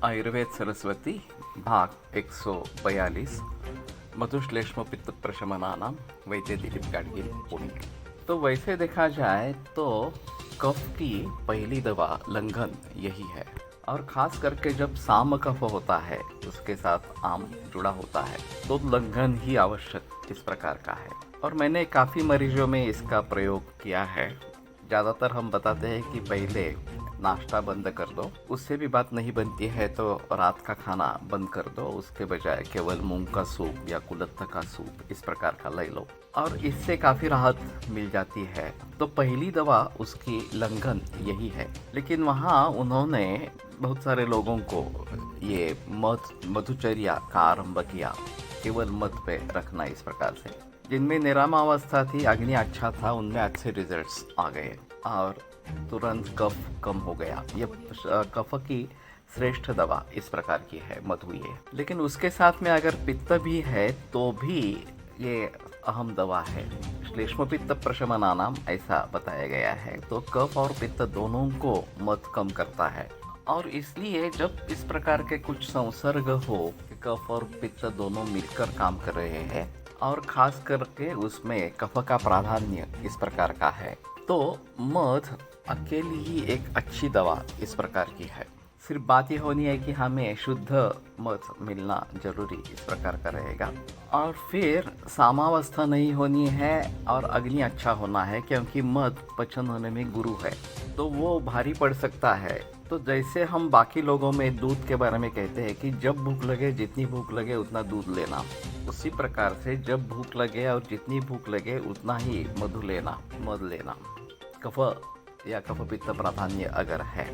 आयुर्वेद सरस्वती भाग 142 मधुश्लेष्म पित्त प्रशमनानाम वैद्य दिलीप गाडगिल पुणे। तो वैसे देखा जाए तो कफ की पहली दवा लंघन यही है, और खास करके जब साम कफ होता है उसके साथ आम जुड़ा होता है तो लंघन ही आवश्यक इस प्रकार का है। और मैंने काफ़ी मरीजों में इसका प्रयोग किया है। ज़्यादातर हम बताते हैं कि पहले नाश्ता बंद कर दो, उससे भी बात नहीं बनती है तो रात का खाना बंद कर दो, उसके बजाय केवल मूंग का सूप या कुलत्थ का सूप इस प्रकार का ले लो और इससे काफ़ी राहत मिल जाती है। तो पहली दवा उसकी लंघन यही है। लेकिन वहाँ उन्होंने बहुत सारे लोगों को ये मधुचर्या का आरंभ किया, केवल मध पे रखना इस प्रकार से। जिनमें निरामावस्था थी, अग्नि अच्छा था, उनमें अच्छे रिजल्ट्स आ गए और तुरंत कफ कम हो गया। ये कफ की श्रेष्ठ दवा इस प्रकार की है मधु ये। लेकिन उसके साथ में अगर पित्त भी है तो भी ये अहम दवा है। श्लेष्म पित्त प्रशमनानाम ऐसा बताया गया है। तो कफ और पित्त दोनों को मध कम करता है, और इसलिए जब इस प्रकार के कुछ संसर्ग हो, कफ और पित्त दोनों मिलकर काम कर रहे हैं और खास करके उसमें कफ का प्राधान्य इस प्रकार का है, तो मध अकेली ही एक अच्छी दवा इस प्रकार की है। सिर्फ बात ये होनी है कि हमें शुद्ध मध मिलना जरूरी इस प्रकार का रहेगा, और फिर सामावस्था नहीं होनी है और अग्नि अच्छा होना है, क्योंकि मध पचन होने में गुरु है तो वो भारी पड़ सकता है। तो जैसे हम बाकी लोगों में दूध के बारे में कहते हैं कि जब भूख लगे, जितनी भूख लगे उतना दूध लेना, उसी प्रकार से जब भूख लगे और जितनी भूख लगे उतना ही मधु लेना, मध लेना। कफ या कफ पित्त प्राधान्य अगर है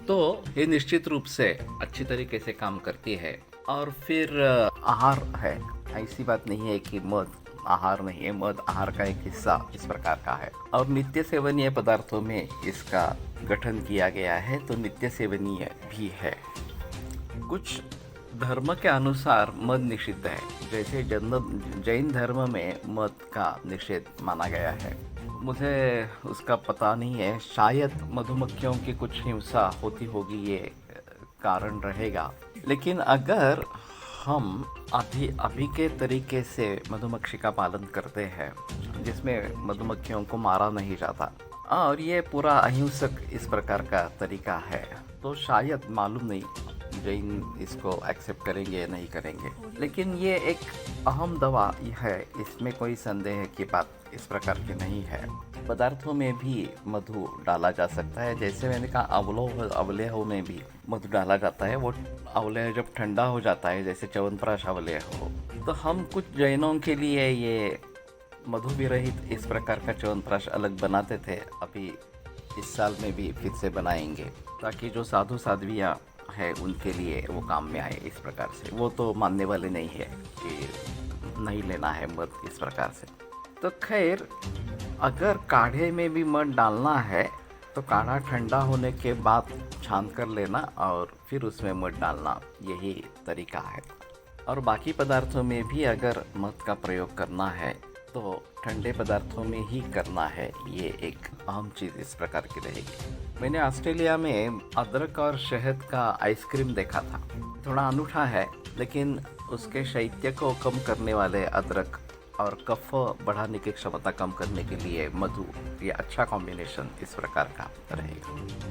तो ये निश्चित रूप से अच्छी तरीके से काम करती है। और फिर आहार है, ऐसी बात नहीं है कि मध आहार नहीं है, मध आहार का एक हिस्सा इस प्रकार का है। और नित्य सेवनीय पदार्थों में इसका गठन किया गया है, तो नित्य सेवनीय भी है। कुछ धर्म के अनुसार मध निषिद्ध है, जैसे जैन धर्म में मध का निषेध माना गया है। मुझे उसका पता नहीं है, शायद मधुमक्खियों की कुछ हिंसा होती होगी, ये कारण रहेगा। लेकिन अगर हम अभी के तरीके से मधुमक्खी का पालन करते हैं, जिसमें मधुमक्खियों को मारा नहीं जाता और ये पूरा अहिंसक इस प्रकार का तरीका है, तो शायद मालूम नहीं जैन इसको एक्सेप्ट करेंगे या नहीं करेंगे। लेकिन ये एक अहम दवा है, इसमें कोई संदेह की बात इस प्रकार की नहीं है। पदार्थों में भी मधु डाला जा सकता है, जैसे मैंने कहा अवलेह में भी मधु डाला जाता है। वो अवलेह जब ठंडा हो जाता है, जैसे च्यवनप्राश अवलेह हो, तो हम कुछ जैनों के लिए ये मधु विरहित इस प्रकार का च्यवनप्राश अलग बनाते थे। अभी इस साल में भी फिर से बनाएंगे, ताकि जो साधु साध्वियाँ है उनके लिए वो काम में आए इस प्रकार से। वो तो मानने वाले नहीं है कि नहीं लेना है मध इस प्रकार से। तो खैर, अगर काढ़े में भी मध डालना है तो काढ़ा ठंडा होने के बाद छान कर लेना और फिर उसमें मध डालना, यही तरीका है। और बाकी पदार्थों में भी अगर मध का प्रयोग करना है तो ठंडे पदार्थों में ही करना है, ये एक अहम चीज़ इस प्रकार की रहेगी। मैंने ऑस्ट्रेलिया में अदरक और शहद का आइसक्रीम देखा था। थोड़ा अनूठा है, लेकिन उसके शैत्य को कम करने वाले अदरक और कफ बढ़ाने की क्षमता कम करने के लिए मधु, ये अच्छा कॉम्बिनेशन इस प्रकार का रहेगा।